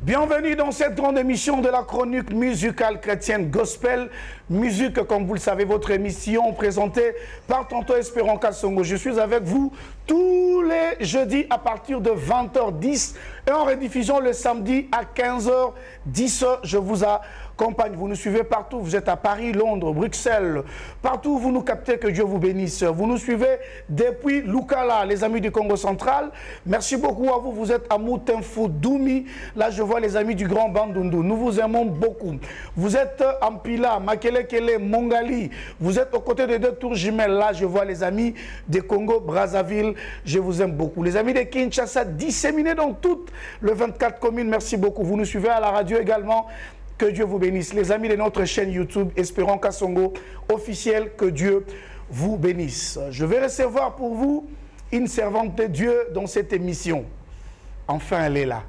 Bienvenue dans cette grande émission de la chronique musicale chrétienne Gospel Musique, comme vous le savez, votre émission présentée par Tonton Espérant Kassongo. Je suis avec vous tous les jeudis à partir de 20h10 et en rediffusion le samedi à 15h10. Je vous accompagne, vous nous suivez partout, vous êtes à Paris, Londres, Bruxelles, partout où vous nous captez, que Dieu vous bénisse. Vous nous suivez depuis Lukala, les amis du Congo central. Merci beaucoup à vous, vous êtes à Moutinfou, Doumi. Là, je vois les amis du Grand Bandundu. Nous vous aimons beaucoup. Vous êtes en Pila, Makelekele, Mongali. Vous êtes aux côtés des deux tours jumelles. Là, je vois les amis de Congo, Brazzaville. Je vous aime beaucoup. Les amis de Kinshasa, disséminés dans toutes les 24 communes. Merci beaucoup. Vous nous suivez à la radio également. Que Dieu vous bénisse. Les amis de notre chaîne YouTube, Espérant Kassongo officiel, que Dieu vous bénisse. Je vais recevoir pour vous une servante de Dieu dans cette émission. Enfin, elle est là.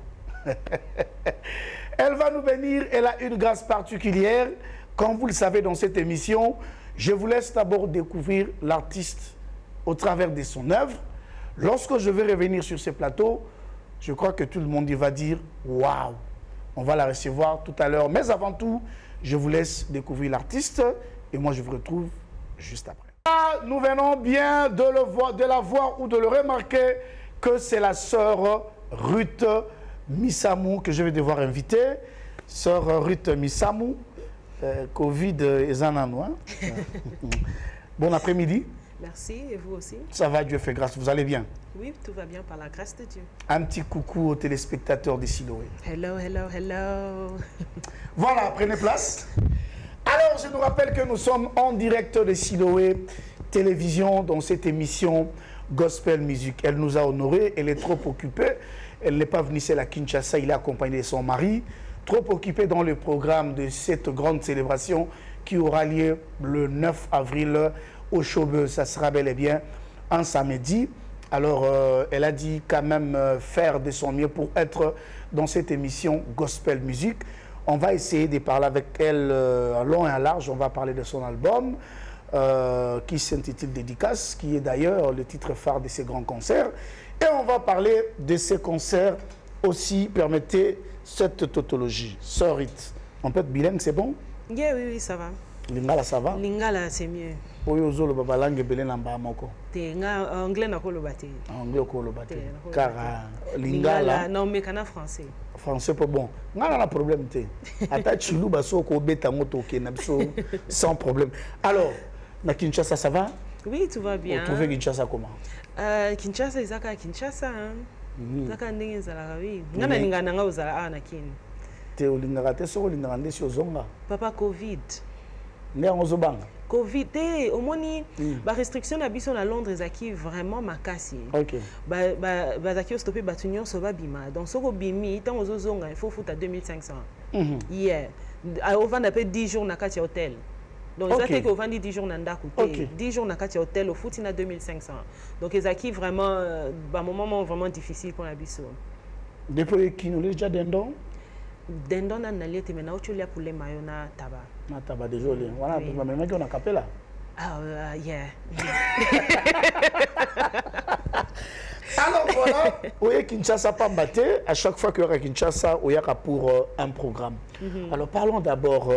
Elle va nous bénir, elle a une grâce particulière. Comme vous le savez dans cette émission, je vous laisse d'abord découvrir l'artiste au travers de son œuvre. Lorsque je vais revenir sur ce plateau, je crois que tout le monde y va dire « Waouh !» On va la recevoir tout à l'heure. Mais avant tout, je vous laisse découvrir l'artiste et moi je vous retrouve juste après. Nous venons bien de la voir ou de le remarquer que c'est la sœur Ruth Misamou que je vais devoir inviter. Sœur Ruth Misamou, Covid et Zanano. Bon après-midi. Merci, et vous aussi? Ça va, Dieu fait grâce, vous allez bien? Oui, tout va bien par la grâce de Dieu. Un petit coucou aux téléspectateurs de Siloé. Hello, hello, hello. Voilà, prenez place. Alors, je nous rappelle que nous sommes en direct de Siloé Télévision dans cette émission Gospel Music. Elle nous a honorés, elle est trop occupée. Elle n'est pas venue ici à Kinshasa, il est accompagné de son mari. Trop occupée dans le programme de cette grande célébration qui aura lieu le 9 avril au Chauveau. Ça sera bel et bien un samedi. Alors, elle a dit quand même faire de son mieux pour être dans cette émission Gospel Music. On va essayer de parler avec elle à long et à large. On va parler de son album qui s'intitule Dédicace, qui est d'ailleurs le titre phare de ses grands concerts. Et on va parler de ces concerts aussi. Permettez cette tautologie. Sœur Ruth, on peut être bilingue, c'est bon? Yeah, oui, ça va. Lingala, ça va? Lingala, c'est mieux. Oyozo le baba langue belé namba moko. Te nga anglais na kolo bate. Anglais kolo bate. Car lingala non mais kana français. Français pas bon. Nga na problème te. Ata chilou baso ko beta moto ke na biso sans problème. Alors, na Kinshasa ça va? Oui, tout va bien. Vous trouvez Kinshasa comment? Kinshasa izaka Kinshasa. Zaka ndenge zala oui. Nga na lingana nga uzala na kin. Te olingaka te so olingaka ndesi ozonga. Papa Covid. Ndé ozobanga. Covid, au moins, la restriction d'habitation à Londres est vraiment makasi. Ok. Bazaki stoppé batunion so babima. Donc so bimi tant aux zonga il faut foutre à 2500. Hier, au vend après 10 jours na kati hôtel. Donc ils attaquent au vend 10 jours na ndaku. 10 jours na kati hôtel au foot na 2500. Donc ils acquis vraiment un moment vraiment difficile pour l'habitation. Depuis qui nous déjà dendon? Dendon na naliete mais na ocholia pour les maillots na taba. Na taba désolé. Voilà, mais mec on a capé là. Ah yeah. Alors voilà, oui Kinshasa pas battu. À chaque fois qu'il y a Kinshasa, il y a pour un programme. Alors parlons d'abord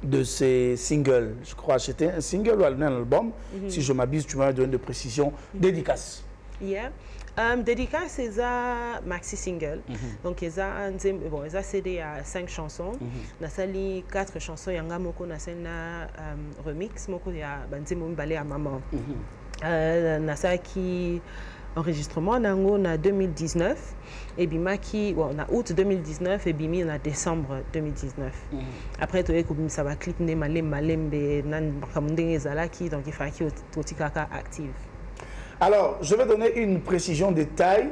de ces singles. Je crois que c'était un single ou un album. Si je m'abuse, tu m'as donné de précision. Dédicace. Yeah. Dédicace, c'est un maxi single. Donc, il y a un CD à 5 chansons. On a sali 4 chansons. Il y a un remix. Il y a un ballet à maman. On a sali enregistrement en 2019. Et puis, on a août 2019 et puis on a décembre 2019. Après, ça va clip donc il faut qu'il soit active. Alors, je vais donner une précision de taille.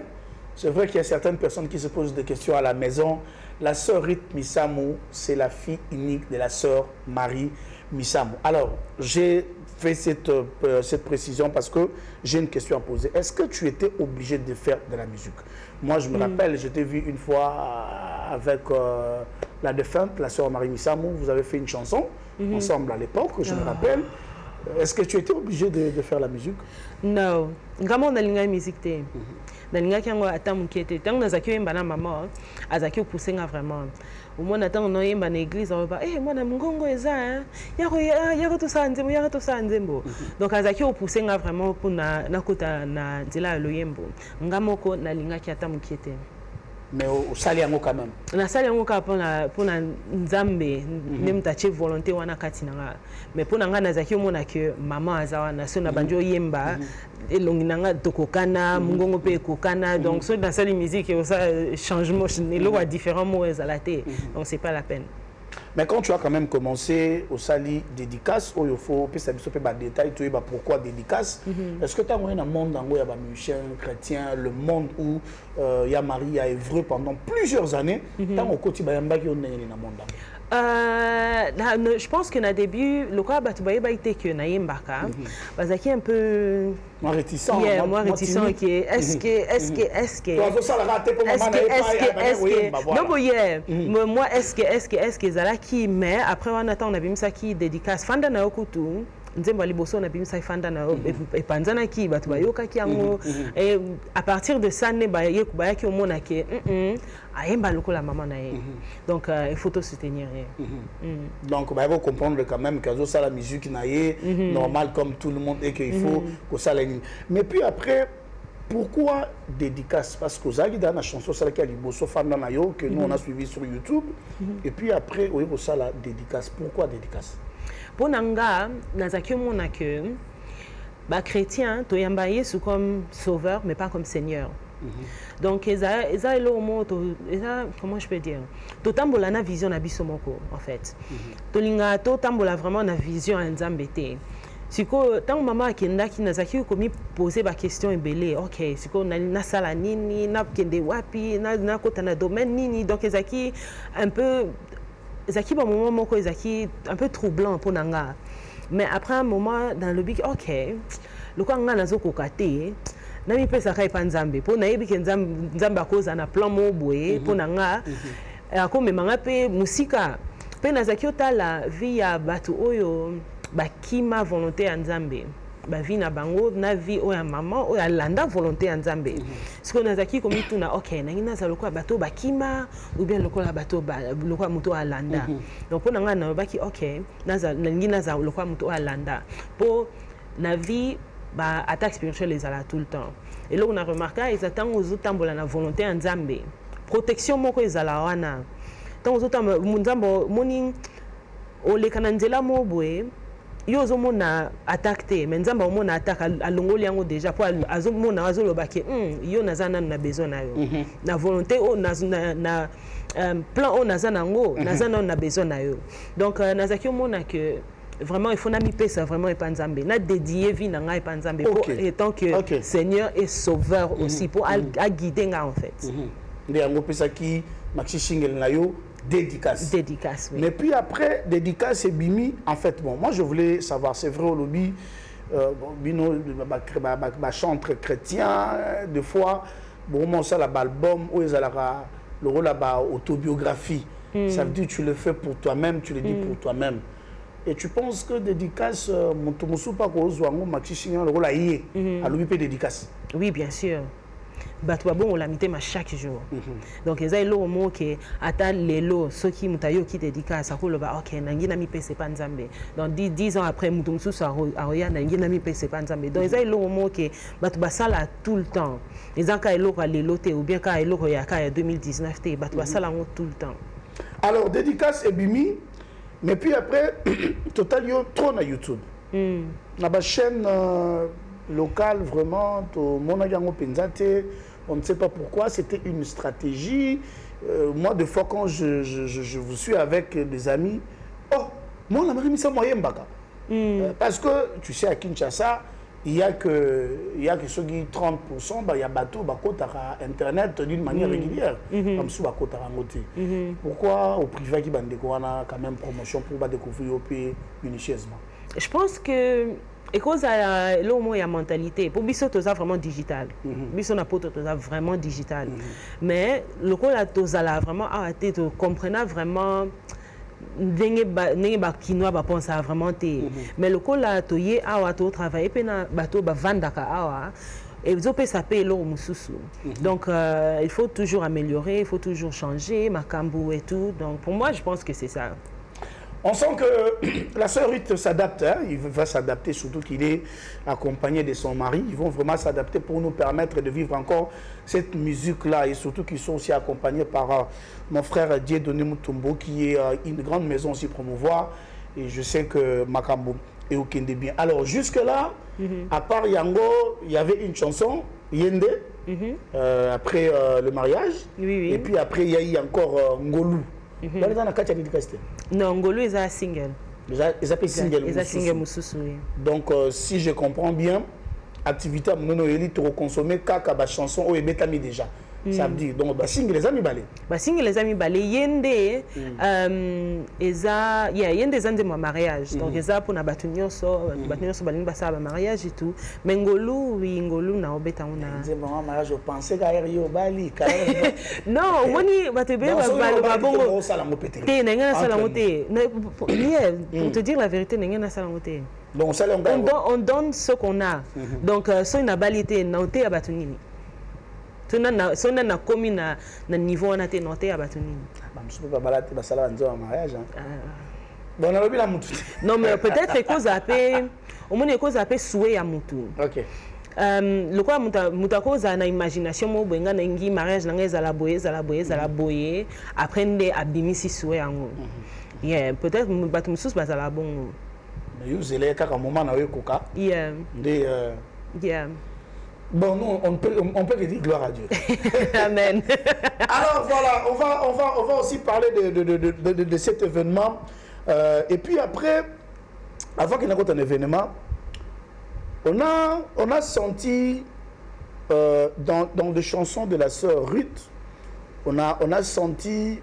C'est vrai qu'il y a certaines personnes qui se posent des questions à la maison. La sœur Ruth Misamou, c'est la fille unique de la sœur Marie Misamou. Alors, j'ai fait cette précision parce que j'ai une question à poser. Est-ce que tu étais obligé de faire de la musique? Moi, je me rappelle, je t'ai vu une fois avec la défunte, la sœur Marie Misamou. Vous avez fait une chanson ensemble à l'époque, je me rappelle. Est-ce que tu étais obligé de faire la musique? Non. Vraiment, dans la musique, dans la qui est tant que na maman, azaki poussé vraiment. Au moins attend on est dans l'église on va moi na mungongo eza ya tout ça nzembo. Donc azaki poussé vraiment pour na kota na dila loyembo. Ngamoko na linga ki atamukiete. Mais au sali yango quand même. Na sali yango ka pour na nzambe même ta volonté wana kati na. Mais pour nga nazaki omona que maman azawa na so na banjo yemba elongi nanga tokokana mungongo pe kokana donc so dans sali musique et ça changement le wa différents mots ezalate donc c'est pas la peine. Mais quand tu as quand même commencé au sali dédicace, il faut peut-être des détails, tu vois pourquoi dédicace. Est-ce que tu as un monde où il y a des musiciens chrétiens, le monde où il y a Marie a œuvré pendant plusieurs années, tant au quotidien, il y a un monde. Je pense que au début, le cas était que Naïmbaka, parce qu'il est un peu moins réticent. Moi réticent qui est est-ce que moi est-ce que Zala qui mais après on attend on a vu ça qui dédicace Fanda na okutu nzembo liboso na bimisa Fanda na et panzana ki batu bayoka ki yango et à partir de ça ne ba yekuba ki omona ke ayemba lokola maman na ye donc il faut te soutenir. Donc bah il faut comprendre quand même que ça la musique na ye normal comme tout le monde et qu'il faut que ça la. Mais puis après pourquoi dédicace? Parce que vous avez dans la chanson ça qui a liboso Fanda na yo que nous on a suivi sur YouTube et puis après oui ça la dédicace. Pourquoi dédicace? Pour nanga nazaki mona que ba chrétien to yamba Yesu comme sauveur mais pas comme Seigneur. Donc eza comment je peux dire to tambola na vision na biso moko en fait. To linga to tambola vraiment na vision en Nzambete. Siko tant maman akendaki nazaki komi poser ba question ebele. OK, siko na sala nini na kende wapi na kota na domaine nini donc ezaki un peu Zaki bon moment moko ezaki un peu troublant pour nanga. Mais après un moment dans le big OK, le quoi nga nazo kokate na mi pesa kai panzambe pour na yebi ke nzamba koza na plan mo boye pour nanga akome manga pe musika pe nazaki otala via batu oyo bakima volonté ya nzambe. Ba vie na bango na vie oya maman oya landa volonté ya nzambe. Ce qu'on nazaki komi tuna OK na ngina za lokwa bato bakima ou bien lokwa bato lokwa muto alanda. Donc pour nga na baki OK naza ngina za lokwa muto alanda. Pour na vie ba attaque spirituelle les ala tout le temps. Et là on a remarqué ils attendent aux autres tambola na volonté ya nzambe. Protection moko ezala wana. Tant aux autres nzambo morning o le kananzela mo boye yo zomona attaqué mais nzamba omona attaque alongoli yango déjà pour azomona azoloba ke yo nazana na besoin na yo na volonté o na plan o nazana ngo nazana na besoin na yo donc nazaki omona que vraiment il faut na mi pesa vraiment epanzambe na dédier vie na nga epanzambe pour étant que Seigneur est sauveur aussi pour à guider nga en fait ndeyango pesa ki maxi single na yo dédicace. Dédicace, oui. Mais puis après, dédicace et bimi, en fait, bon, moi je voulais savoir, c'est vrai au lobby, bino, chantre chrétien, des fois, bon, moi ça l'album, où ils allaient le rôle là-bas, autobiographie. Ça veut dire que tu le fais pour toi-même, tu le dis pour toi-même. Et tu penses que dédicace, mon tomosu pas qu'on soit un maxi chignon, le rôle à y à l'objet dédicace. Oui, bien sûr. Batouabon on l'a mis chaque jour. Donc ils ont le mot que ata lelo ceux qui mutayo qui dédicace à quoi le ba OK nangina mi pese pas nzambe. Donc 10 ans après mutumsu sa aroya nangina mi pese pas nzambe. Donc ils ont le mot que batouba sala tout le temps. Ils ont ka lelo ka lelo te ou bien ka lelo ya ka 2019 te batouba sala tout le temps. Alors dédicace et bimi mais puis après total yo trop na YouTube. Na ba chaîne local vraiment on ne sait pas pourquoi c'était une stratégie. Moi des fois quand je vous suis avec des amis moi on a mis ça moyen baka parce que tu sais à Kinshasa il y a que ceux qui 30% il y a bateau bakota internet d'une manière régulière comme sous bakota rangoté. Pourquoi au privé qui bande ko na quand même promotion pour découvrir au pays minutieusement. Je pense que et cause à l'homme et la mentalité pour biso toza vraiment digital biso na poto toza vraiment digital mais le coup là toza là vraiment arrêté de comprendre vraiment ndenge ba kinois ba pense vraiment te mais le kola toye awa to travailler pe na bato ba vandaka awa et vous pouvez saper l'eau mususu. Donc il faut toujours améliorer, il faut toujours changer makambu et tout. Donc pour moi je pense que c'est ça. On sent que la sœur Ruth s'adapte, hein? Il va s'adapter, surtout qu'il est accompagné de son mari. Ils vont vraiment s'adapter pour nous permettre de vivre encore cette musique-là. Et surtout qu'ils sont aussi accompagnés par mon frère Dieudonné Mutombo, qui est une grande maison aussi promouvoir. Et je sais que Makambo est au Kende bien. Alors jusque-là, à part Yango, il y avait une chanson, Yende, après le mariage. Oui. Et puis après, il y a eu encore Ngolou. Non, Ngolou est un single. Ils appellent single. Ils single Mususu. Donc, si je comprends bien, activité à mon élite pour consommer kaka ba chanson au ebetami déjà. Ça veut dire donc ba single les amis balé. Ba single les amis balé yende eza yende zande mo mariage. Donc eza pour na batunyo so balingi basa ba mariage et tout. Mais Ngolou na obeta ona. C'est bon mariage je pensais qu'ailleurs yo bali non, woni batebe ba bongo sala mo pété. Té na sala mo té. Pour te dire la vérité na sala mo té. Donc on donne ce qu'on a. Donc so ina balité na té abatunini. Sona na komi na niveau na te noté abatunini. Je peux pas balater ba sala nzo mariage. Bon na lobi la mutu. Non mais peut-être cause appé au moins cause appé souhait ya mutu. OK. Le quoi muta cause na imagination mo benga na ngi mariage na ngeza la boye après nde abimisi souhait yango. Yeah, peut-être batu mususu bazala bon. Mais yo zele kaka moment na wekoka. Yeah. Nde yeah. Bon, nous, on peut dire gloire à Dieu. Amen. Alors voilà, on va aussi parler de cet événement. Et puis après, avant qu'il n'y ait un événement, on a senti dans des chansons de la sœur Ruth, on a senti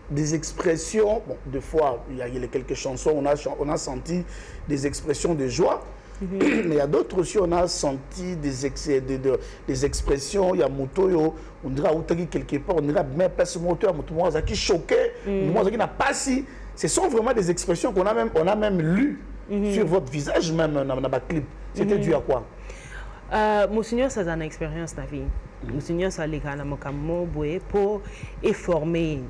des expressions, bon, des fois, il y a quelques chansons, on a senti des expressions de joie. Mais il y a d'autres aussi, on a senti des expressions, il y a Moutoyo, on dirait quelque part, on dirait même pas ce moteur, moi qui choqué, moi qui n'a pas si. Ce sont vraiment des expressions qu'on a même lues sur votre visage, même dans le clip. C'était dû à quoi? Monsignor, ça a une expérience dans la vie. Monsignor, ça a les gars pour former.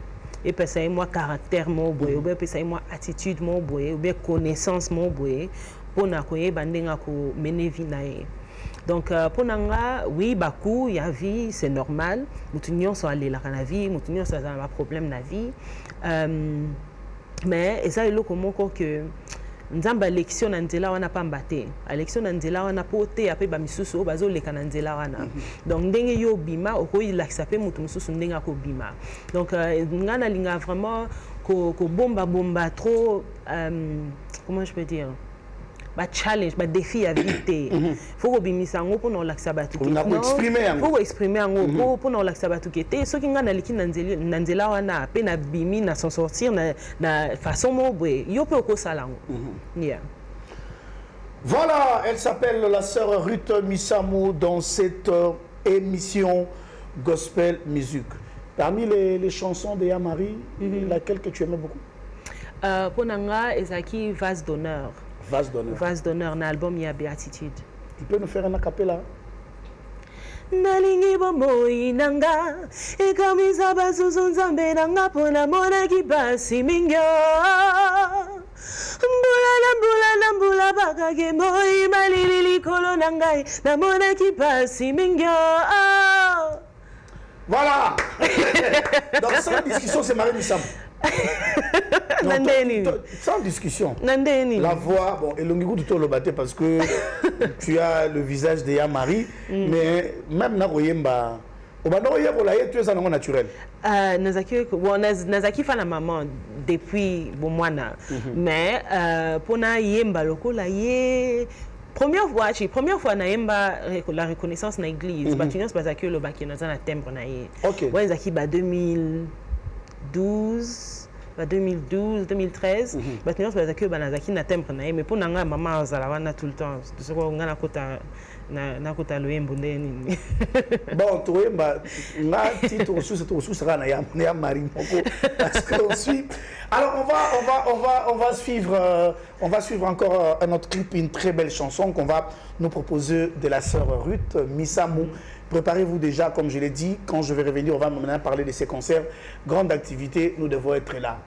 Et puis ça a moi caractère, ou bien ça a moi attitude, ou bien connaissance, pour na koye bandenga ko mener vie nae. Donc pour nanga oui baku ya vie c'est normal, mutunyo so aller la na vie, mutunyo so a problème na vie. Mais eza eloko moko que nzamba élection na nzela wana pa mbate. Élection na nzela wana pote ape ba misusu bazo leka na nzela wana. Donc ndenge yo bima okoyi lakisa pe mutu mususu ndenga ko bima. Donc ngana linga vraiment ko bomba trop comment je peux dire ba challenge ba défi à vite faut ko bimisa ngo pour lakisa batu faut exprimer ngo pour lakisa batu kete so kinga na liki na nzela wana pe na bimi na s'en sortir na façon mo boye yo pe ko sala ngo yeah. Voilà, elle s'appelle la sœur Ruth Misamou dans cette émission Gospel Music. Parmi les chansons de Yamari, laquelle que tu aimais beaucoup? Pour nanga ezaki vase d'honneur. Vase d'honneur. Vase d'honneur, na album ya Béatitude. Tu peux nous faire un acapella? Nalingi bomoi nanga ekamisa basusu nzambe nanga pona mona kipasi mingyo mbula bakake moi malili likolo nangai na mona kipasi mingyo. Voilà. Donc sans discussion c'est Marie Misamou. Sans discussion. La voix, bon, et le niveau de tout le bâté parce que tu as le visage de Yamari, mais même Naroyemba, tu es un naturel. Nazaki fa na maman depuis bon mois mais pour na yemba loko la ye première fois na yemba la reconnaissance na église batunyo bazaki lo baki na za temple na ye. OK. Ouais zaki ba 2012 2013 batunyo bazaki banazaki na temple na ye mais pour nanga maman azala wana tout le temps soko ngana kota na kota loyembo ndeni. Bon, toyemba na titre sous sera na ya mari moko parce que on suit. Alors on va suivre encore un autre clip, une très belle chanson qu'on va nous proposer de la sœur Ruth Misamou. Préparez-vous déjà, comme je l'ai dit, quand je vais revenir, on va maintenant parler de ces concerts. Grande activité, nous devons être là.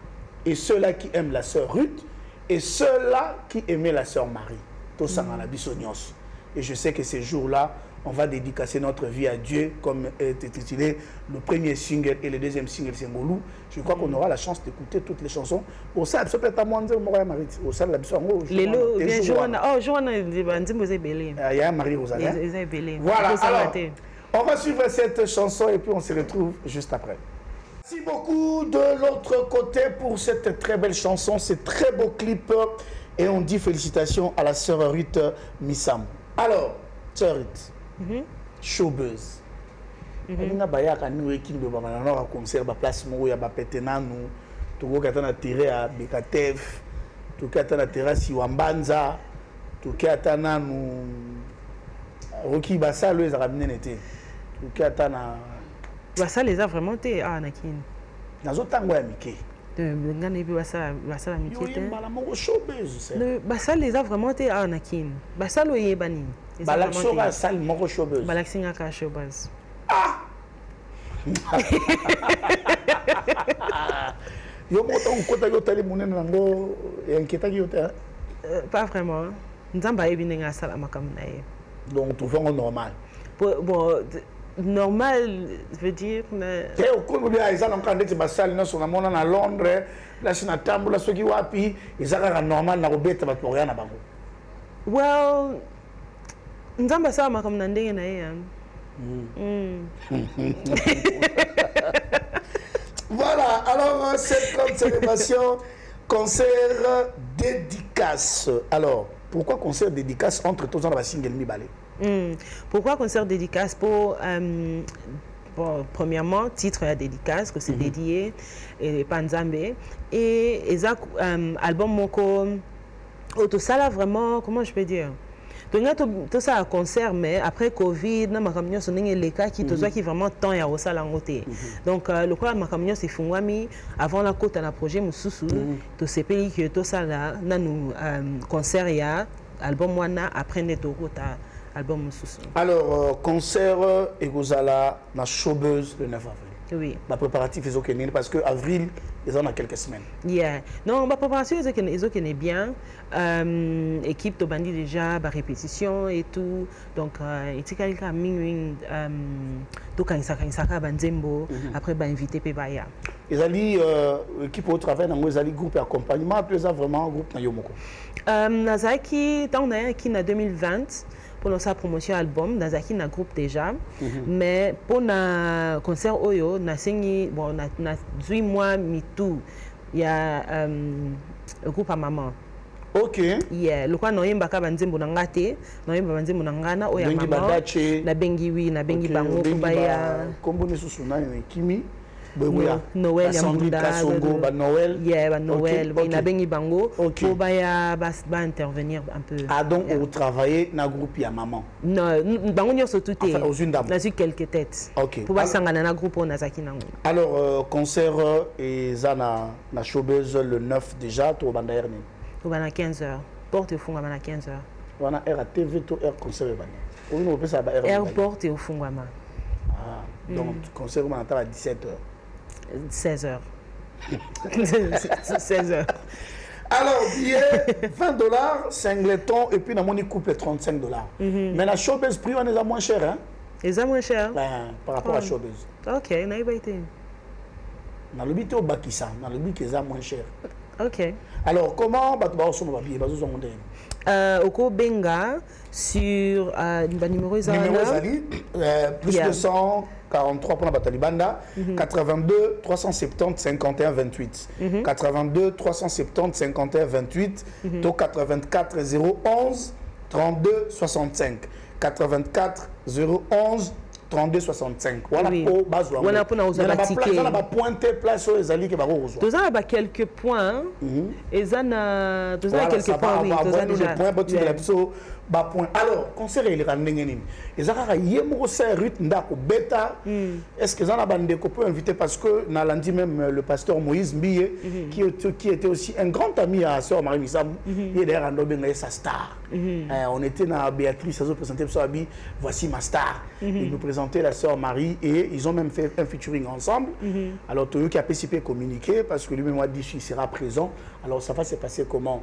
Et ceux-là qui aiment la sœur Ruth, et ceux-là qui aimaient la sœur Marie. Tout ça dans la Bissonios. Et je sais que ces jours-là, on va dédicacer notre vie à Dieu, comme est intitulé le premier single et le deuxième single, c'est Molou. Je crois qu'on aura la chance d'écouter toutes les chansons. Au sein, ça peut être à moi, au sein de la Bissonios. Les Joanna, oh, Joanna, il y a Marie Rosalie. Voilà, alors, on va suivre cette chanson et puis on se retrouve juste après. Merci beaucoup de l'autre côté pour cette très belle chanson, ce très beau clip. Et on dit félicitations à la sœur Ruth Misamou. Alors, sœur Ruth, showbuzz. On a bayé à nous et qui nous va maintenant à concert, à place où il y a des péténans, tout le monde a tiré à Bekatev, tout le monde a tiré à Siwambanza, tout le monde a Rocky Bassa, lui, il a ramené l'été. Tout le monde a Bassa les a vraiment été à Anakin. Dans autre temps, Mickey. Bassa les a vraiment été à Anakin. Bassa le Yébani. Balaxora sale moko showbuzz. Balaxinga ka showbuzz. Ah! Yo moto ukota yo tali munene nango inquiétant yo ta. Pas vraiment. Nzamba ebinenga sala makamna ye. Donc trouvons normal. Bon normal veut dire mais te okono bia isa non kande basali no sona mona na Londres la sina tambula soki wapi izaka normal na kobeta ba pour na bango. Well nzamba sala makamna ndenge na ye. Voilà, alors cette grande célébration, concert dédicace. Alors, pourquoi concert dédicace entre tous dans la single Mibale? Pourquoi concert dédicace? Bon, premièrement, titre à dédicace, que c'est dédié, et Panzambe. Et album Moko, tout ça là vraiment, comment je peux dire? Donc, tout ça à concert, mais après Covid, ma camion sont les cas qui vraiment temps et à au salangoté. Donc, le quoi ma camion c'est fungwami avant la côte à la projet Moussousou, tout ces pays qui tout ça là, nous concert et album wana après neto à album Moussousou. Alors, concert et Gozala na showbuzz le 9 avril. Oui. La préparatif est ok parce que avril ils en ont quelques semaines. Yeah. Non, ma préparation est bien. Équipe to bandi déjà, ba répétition et tout. Donc itika mingwing to kanisaka banzembo après ba invité pe baya. Ils ali équipe au travail dans les groupe accompagnement puis ça vraiment groupe na yomoko. Nazaki tant na qui na 2020 pour sa promotion album Nazaki na groupe déjà mais pour na concert oyo na singi bon na 8 mois mitou il y a groupe à maman. OK. Yeah, le quoi noyemba ka banzembo na ngate, noyemba banzembo na ngana oya maman. Na bengi wi na bengi bango kubaya. Kombo ne susuna ni kimi. Noël ya Munda, Noël. Yeah, Noël. Il a bengi bango. Pour baya ba intervenir un peu. Ah donc vous travaillez dans groupe ya maman. Non, bango nyo so tout est. Enfin, aux une dame. Na su quelques têtes. OK. Pour ba sangana na groupe on azaki nango. Alors concert et ça na showbuzz le 9 déjà to banda herni. To bana 15h. Porte au fungama na 15h. Wana R TV to R concert bana. On nous peut ça ba R. R porte au fungama. Ah, donc concert on attend à 17h. 16h. 16h. Alors, billet $20, singleton, et puis dans mon couple $35. Mais la showbuzz prix, on est à moins cher. Hein? Ils sont moins cher par rapport à showbuzz. Ok, on a été. Dans le but, au Bakissa, dans le but, ils sont moins cher. Ok. Alors, comment Oko Benga sur le numéro plus de 143 pour la bataille Banda, 82 370 51 28, 82 370 51 28, to 84 011 32 65, 84 011 32 65. Voilà pour base. Voilà pour nous ticket. On a pointé place sur les alliés qui va rejoindre. Nous avons quelques points. Et ça na quelques points oui, nous avons déjà points Bas point. Alors, concert il est rendu. Et ça a yémo Ruth Ndako Beta. Est-ce que ça a bandé qu'on peut inviter parce que n'a lundi même le pasteur Moïse Mbiye qui était aussi un grand ami à sœur Marie Missam. Il est d'ailleurs en sa star. On était dans Béatrice, ils ont présenté voici ma star. Ils nous présentaient la sœur Marie et ils ont même fait un featuring ensemble. Alors Toyo qui a participé communiquer parce que lui-même a dit qu'il sera présent. Alors ça va se passer comment?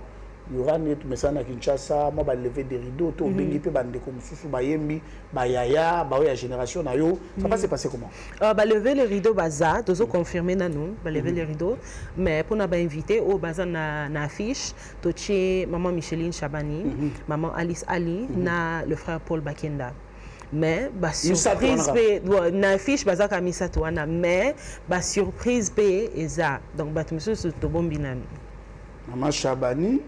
Il y aura net message à Kinshasa, moi va lever des rideaux, tout bengi pe bande comme Soussou Bayembi, Bayaya, Baoya génération na yo, ça va se passer comment? Bah lever les rideaux baza, dozo confirmer na nous, bah lever les rideaux, mais pour na ba inviter au baza na affiche, tochi maman Micheline Chabani, maman Alice Ali, na le frère Paul Bakenda. Mais bah surprise pe na affiche baza kamisa to wana, mais bah surprise pe eza. Donc bah tout monsieur to bombinan. Maman Chabani.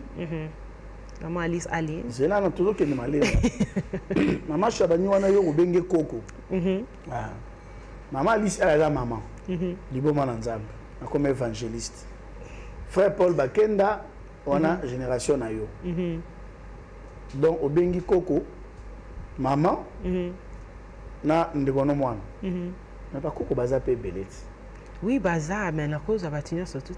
Maman Alice Ali. C'est là, on a toujours qu'elle malé. Maman Chabani, on a eu au Bengue Coco. Maman Alice, elle est la maman. Libo Mananzam, comme évangéliste. Frère Paul Bakenda, on a génération na yo. Donc au Bengue Coco, maman, na Ndegono Moine. Mais pas Coco Baza pe Belet. Oui, Baza, mais la cause va tenir sur tout.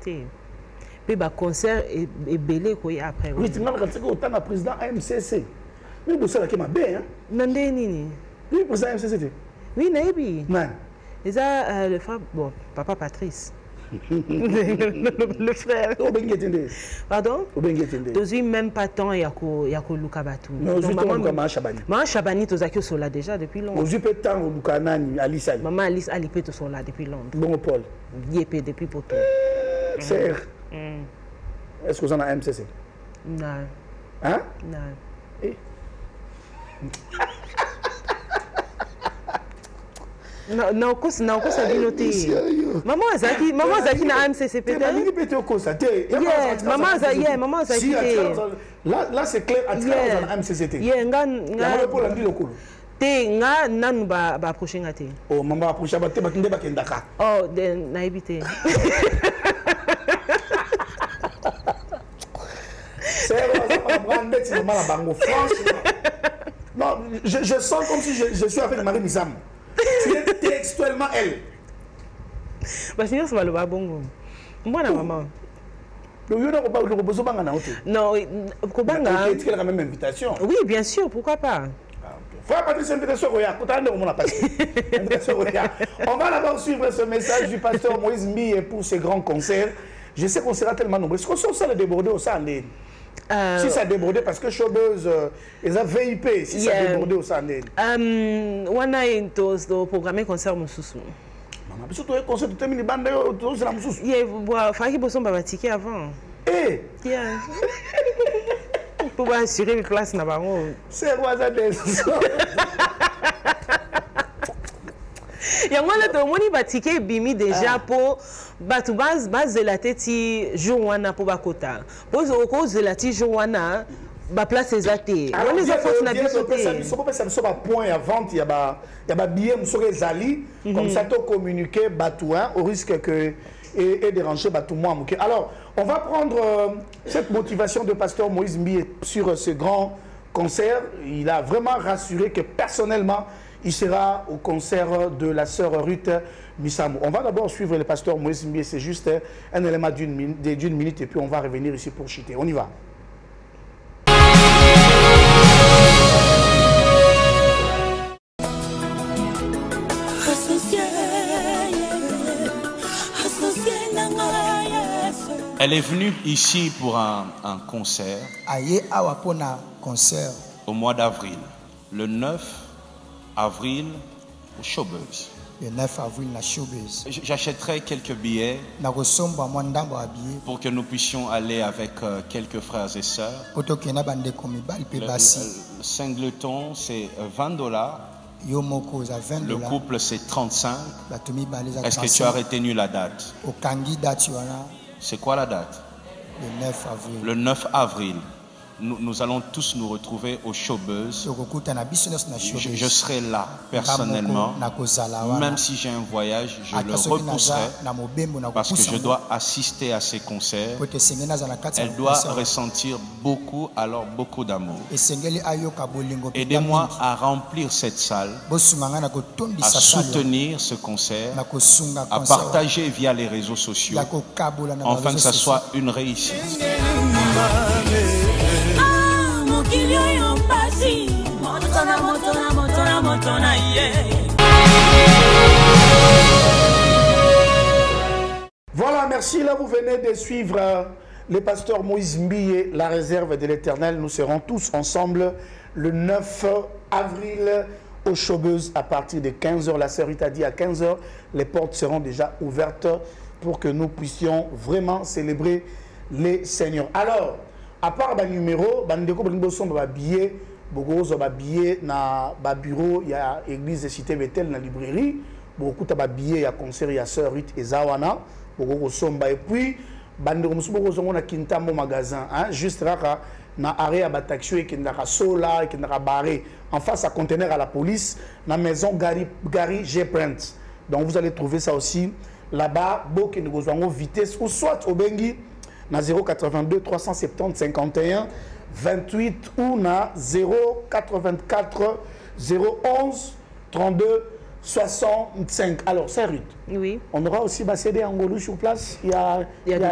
Puis le concert est belé après. Oui, tu as autant de président AMCC. Mais vous savez que ma bien. Nande nini. Oui, président AMCC. Oui, naibi. Non. Et ça, le frère, bon, papa Patrice. Le frère. Pardon? Tozi même pas tant yako Luka Batu. Maman Chabani. Maman Chabani tozaki sont là déjà depuis longtemps. Ozu peut tant Luka nani Alice Ali. Maman Alice Ali peut sont là depuis longtemps. Bon Paul. Yépé depuis poto. C'est est-ce que vous en avez MCC? Non. Hein? Non. Eh? Non, ça vient noter. Maman Zaki na MCC peut-être. Maman Zaki. Là c'est clair à travers la MCC. Nga nanu ba approcher ngate. Oh maman approcher ba te bakinde bakendaka. Oh na éviter. Non, je sens comme si je suis avec Marie Missam. Tu es textuellement elle. Bah sinon ça va le bongo. Moi la maman. Non, Kobanga. Tu as la même invitation. Oui, bien sûr, pourquoi pas. Frère Patrice, invitation. On va d'abord suivre ce message du pasteur Moïse Mbiye pour ce grand concert. Je sais qu'on sera tellement nombreux. Est-ce qu'on sent ça le déborder au Sandé? Si ça a débordé, parce que Showbuzz, ils ont VIP, si ça a débordé au Sandé. On a un programme concert Moussoussou. Maman, mais surtout un concert de terminer bande de la Moussoussou. Il faut qu'il y ait un ticket avant. Eh! Pour assurer les places là-bas. C'est quoi ça des Il y a un ticket bimi déjà pour base de la tête jourwana pour bakota. Pour cause de la tête jourwana ba place exacte. On les a fait na biso ça pas point à vente, il y a billet sur les ali comme ça to communiquer batouin au risque que et déranger batoumoa. Alors, on va prendre cette motivation de pasteur Moïse Mbiye sur ce grand concert. Il a vraiment rassuré que personnellement il sera au concert de la sœur Ruth Missamou. On va d'abord suivre le pasteur Moïse Mbiye. C'est juste un élément d'une minute et puis on va revenir ici pour chuter. On y va. Elle est venue ici pour un concert au mois d'avril, le 9 avril au Showbuzz. Le 9 avril, la Showbuzz. J'achèterai quelques billets pour que nous puissions aller avec quelques frères et sœurs. Le singleton, c'est $20. Le couple, c'est 35. Est-ce que tu as retenu la date? C'est quoi la date? Le 9 avril. Le 9 avril. nous allons tous nous retrouver au Showbuzz. Je serai là personnellement, même si j'ai un voyage, je le repousserai parce que je dois assister à ces concerts. Elle doit ressentir beaucoup, alors beaucoup d'amour. Aidez-moi à remplir cette salle, à soutenir ce concert, à partager via les réseaux sociaux, afin que ça soit une réussite. Voilà, merci. Là, vous venez de suivre le pasteur Moïse Mbiye, la réserve de l'Éternel. Nous serons tous ensemble le 9 avril au Showbuzz à partir de 15h. La sœur Rita dit à 15h, les portes seront déjà ouvertes pour que nous puissions vraiment célébrer les Seigneurs. Alors, à part le numéro, billet na bureau, il y a église de Cité Bethel, na librairie, beaucoup de billets, il y a concert, il y a sœur Ruth et Zawana, et puis on a Kintambo magasin, juste là, na arrêt à Bataxio et Kindara Sola et Kindara Barré, en face à conteneur à la police, na maison Gary G-Print. Donc vous allez trouver ça aussi là-bas, beaucoup de vitesse, ou soit au Bengi, na 082 370 51 28 ou na 084 011 32 65. Alors, c'est Ruth. Oui. On aura aussi CD Angolou sur place. Il y a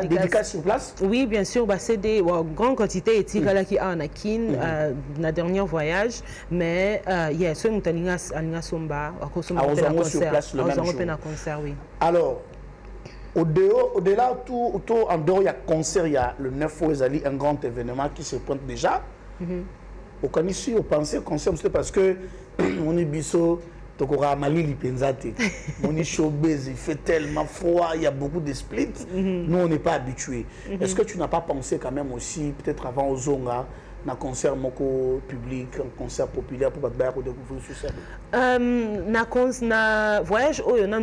dédicace sur place. Oui, bien sûr. CD, grande quantité est qui a en Akin, na dernier voyage. Mais il y a ceux qui ont Somba, sur place le même jour. Oui. Alors, au-delà, en dehors, il y a concert, il y a le 9 février, un grand événement qui se pointe déjà. Au Kanissi, au pensée concert, c'est parce que on est biso. Mon showbiz, il fait tellement froid, il y a beaucoup de splits. Nous, on n'est pas habitués. Est-ce que tu n'as pas pensé quand même aussi, peut-être avant au Zonga, un concert public, un concert populaire pour découvrir sur scène? Na voyage, on a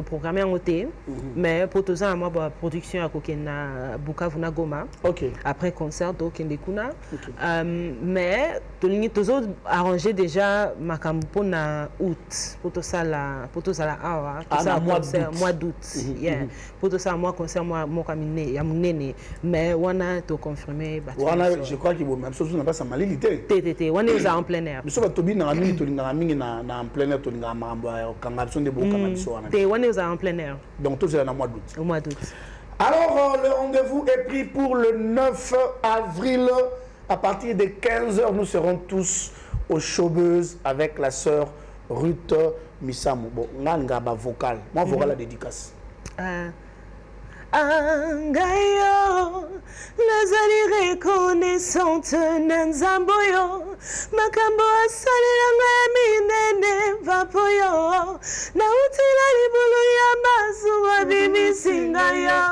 programmé en hôtel, mais pour tout ça, moi, production à Kokena, Bukavu na Goma. Après concert, donc Kendekuna. Mais tous autres arrangé déjà ma campagne na août. Pour tout ça là, mois d'août. Pour tout ça, moi concert moi camine, ya munene. Mais on a tout confirmé. Je crois qu'il même chose n'a pas sa malilité. On est en plein air. Mais ça va tobi na minute na en plein air to nga mamba kangapson de boka mabiso wana. On est en plein air. Donc tout c'est dans mois d'août. Au mois d'août. Alors le rendez-vous est pris pour le 9 avril à partir de 15h. Nous serons tous au Showbuzz avec la sœur Ruth Misamou. Bon, nga ba vocal. Moi vocal la dédicace. Angayo, nazali reconnaissante nanzamboyo, makambo asali nanga minene vapoyo, na utila libulu ya mazuwa bimisingayo,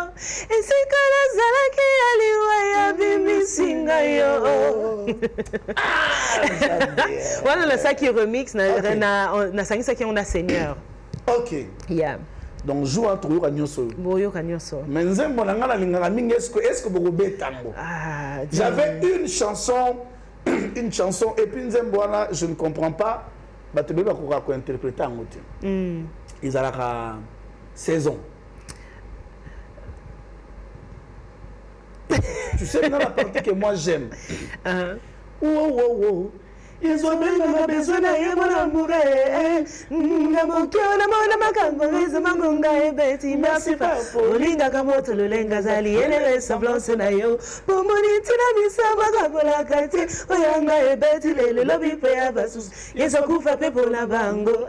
esika nazalaki aliwa ya bimisingayo. Voilà le sac qui remix na sangisa qui on a Seigneur. OK. Yeah. Donc joue à trouver à Nyoso. Boyo Kanyoso. Mais nzembo na ngala lingala mingi est-ce que bogo betango. J'avais une chanson et puis nzembo na je ne comprends pas bato beba ko interpréter en côté. Ils ont la saison. Tu sais dans la partie que moi j'aime. Ils ont besoin d'un bon amour. Merci papa. Linga kamoto lulenga zali ele semblance na yo. Pomoni tina misaba kabola kati. Oyanga ebeti lele lobi pe abasus. Yeso kufa pe pona bango.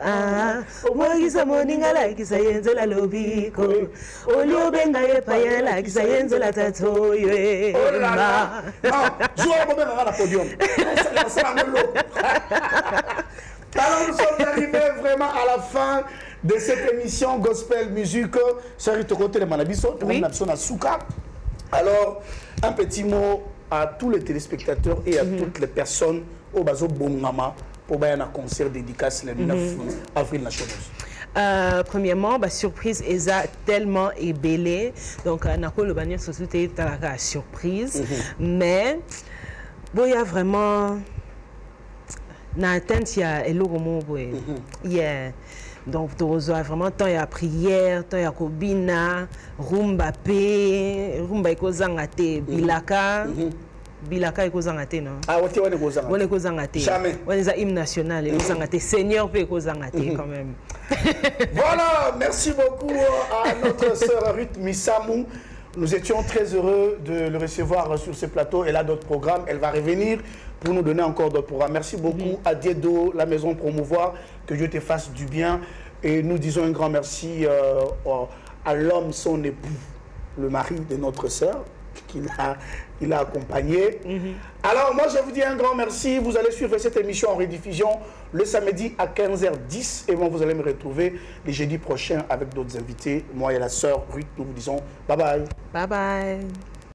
Omwagisa moninga la kisa yenzo la lobiko. Olio benga ye payela kisa yenzo la tatoyo. Olala. Joue au moment à la podium. Alors nous sommes arrivés vraiment à la fin de cette émission Gospel Musique. Alors, un petit mot à tous les téléspectateurs et à toutes les personnes au Bazo Bongama pour un concert dédicace le 9 avril. Premièrement, surprise Eza tellement ébellée. Donc, Nako le bannière société est la surprise. Mais Bon, il y a vraiment... Na attente, il y a Eloromo. Yeah. Donc, tu reçois vraiment tant il y a prière, tant il y a kobina, rumba pe, rumba eko zangate, bilaka. Bilaka eko zangate, non? Ah, on est kozangate. On est kozangate. Jamais. On est hymne national, eko zangate. Seigneur pe eko zangate, quand même. Voilà, merci beaucoup à notre sœur Ruth Misamou. Nous étions très heureux de le recevoir sur ce plateau. Elle a d'autres programmes. Elle va revenir pour nous donner encore d'autres programmes. Merci beaucoup à Diedo, la maison Promouvoir. Que Dieu te fasse du bien. Et nous disons un grand merci à l'homme, son époux, le mari de notre sœur, qu'il a accompagné. Alors, moi, je vous dis un grand merci. Vous allez suivre cette émission en rediffusion le samedi à 15h10. Et moi, vous allez me retrouver le jeudi prochain avec d'autres invités. Moi et la sœur Ruth, nous vous disons bye bye. Bye bye.